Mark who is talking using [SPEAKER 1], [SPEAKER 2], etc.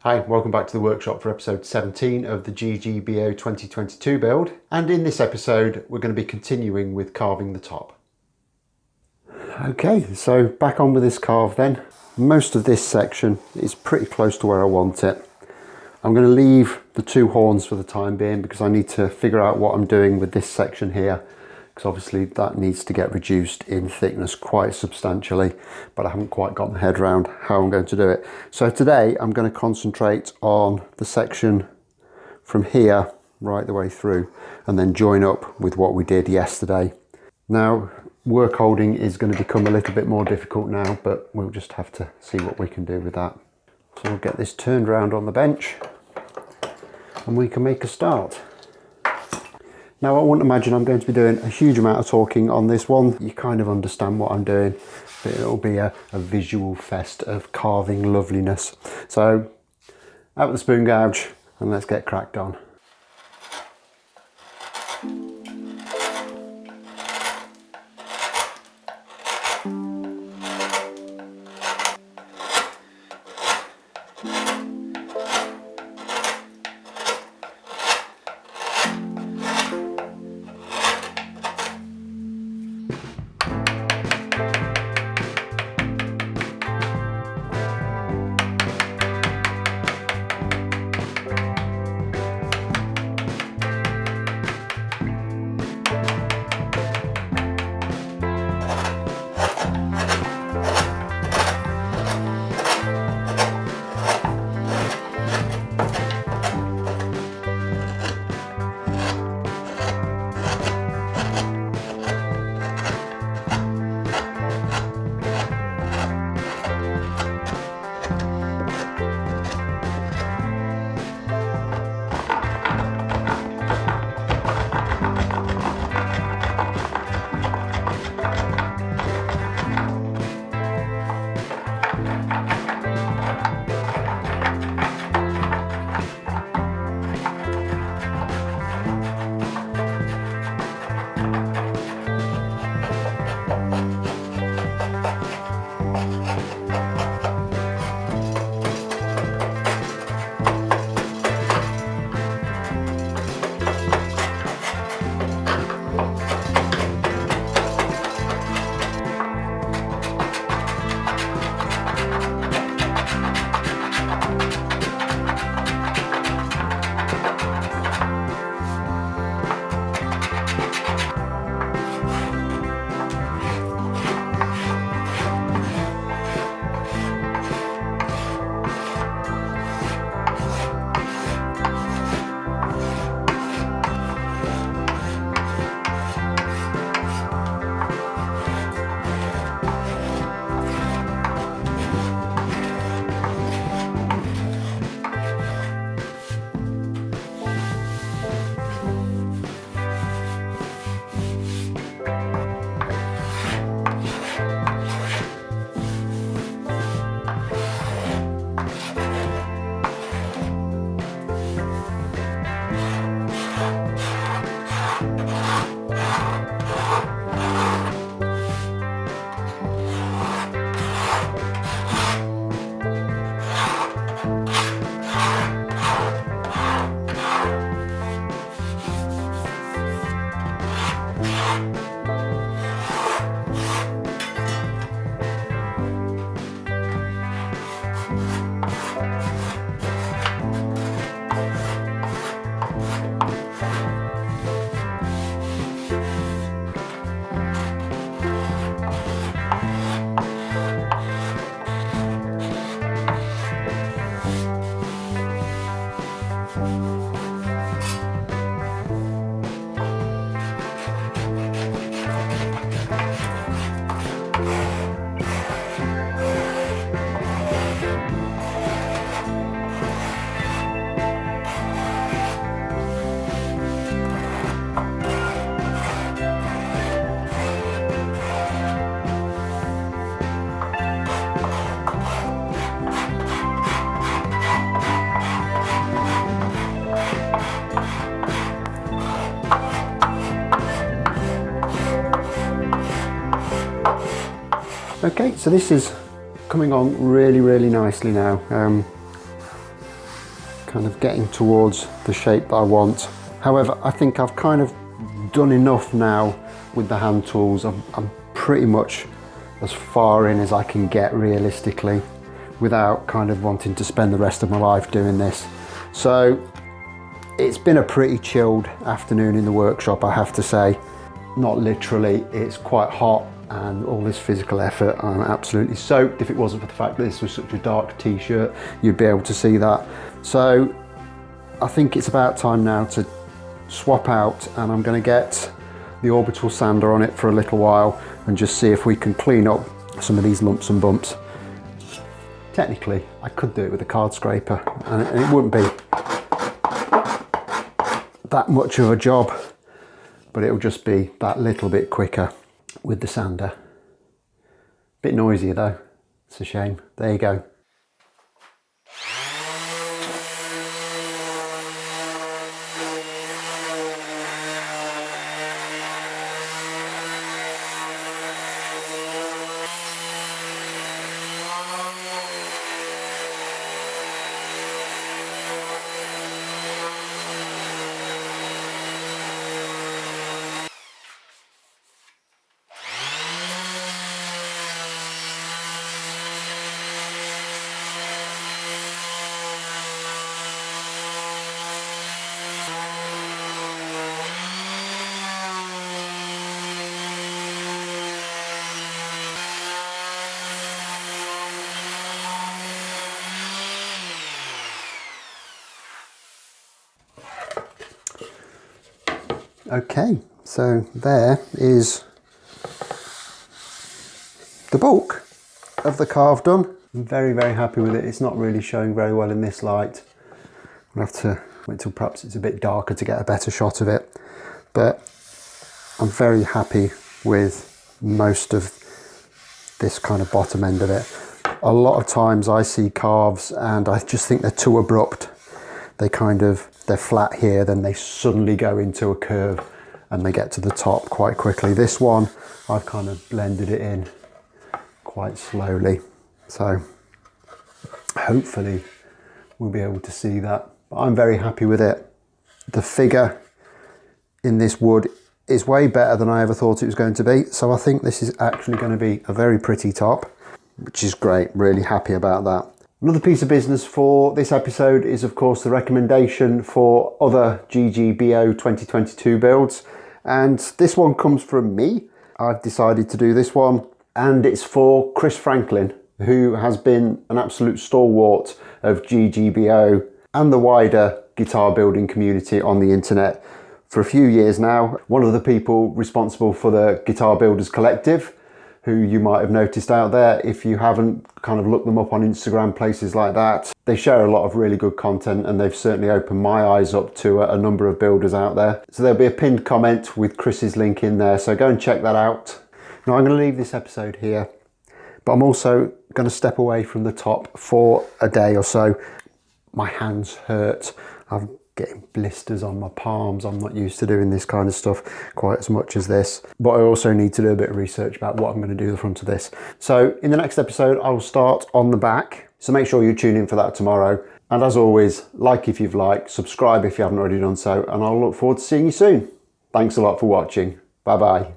[SPEAKER 1] Hi, welcome back to the workshop for episode 17 of the GGBO 2022 build. And in this episode, we're going to be continuing with carving the top. Okay, so back on with this carve then. Most of this section is pretty close to where I want it. I'm going to leave the two horns for the time being because I need to figure out what I'm doing with this section here, because obviously that needs to get reduced in thickness quite substantially, but I haven't quite got my head around how I'm going to do it. So today I'm going to concentrate on the section from here right the way through and then join up with what we did yesterday. Now, work holding is going to become a little bit more difficult now, but we'll just have to see what we can do with that. So we'll get this turned around on the bench and we can make a start. Now, I wouldn't imagine I'm going to be doing a huge amount of talking on this one. You kind of understand what I'm doing, but it'll be a visual fest of carving loveliness. So, out with the spoon gouge and let's get cracked on. Okay, so this is coming on really nicely now. kind of getting towards the shape that I want. However, I think I've kind of done enough now with the hand tools. I'm pretty much as far in as I can get realistically without kind of wanting to spend the rest of my life doing this. So it's been a pretty chilled afternoon in the workshop, I have to say. Not literally, it's quite hot and all this physical effort. I'm absolutely soaked. If it wasn't for the fact that this was such a dark t-shirt, you'd be able to see that. So I think it's about time now to swap out, and I'm going to get the orbital sander on it for a little while and just see if we can clean up some of these lumps and bumps. Technically, I could do it with a card scraper and it wouldn't be that much of a job, but it'll just be that little bit quicker with the sander. Bit noisier though, it's a shame. There you go. Okay, so there is the bulk of the carve done. I'm very, very happy with it. It's not really showing very well in this light. I'll have to wait till perhaps it's a bit darker to get a better shot of it. But I'm very happy with most of this kind of bottom end of it. A lot of times I see carves and I just think they're too abrupt. They're flat here, then they suddenly go into a curve and they get to the top quite quickly. This one, I've kind of blended it in quite slowly. So hopefully we'll be able to see that. But I'm very happy with it. The figure in this wood is way better than I ever thought it was going to be. So I think this is actually going to be a very pretty top, which is great. Really happy about that. Another piece of business for this episode is of course the recommendation for other GGBO 2022 builds, and this one comes from me. I've decided to do this one, and it's for Chris Franklin, who has been an absolute stalwart of GGBO and the wider guitar building community on the internet for a few years now. One of the people responsible for the Guitar Builders Collective, who you might have noticed out there if you haven't kind of looked them up on Instagram, places like that. They share a lot of really good content, and they've certainly opened my eyes up to a number of builders out there. So there'll be a pinned comment with Chris's link in there, so go and check that out. Now I'm going to leave this episode here, but I'm also going to step away from the top for a day or so. My hands hurt. I'm getting blisters on my palms. I'm not used to doing this kind of stuff quite as much as this, but I also need to do a bit of research about what I'm going to do the front of this. So in the next episode, I will start on the back. So make sure you tune in for that tomorrow. And as always, like if you've liked, subscribe if you haven't already done so, and I'll look forward to seeing you soon. Thanks a lot for watching. Bye bye.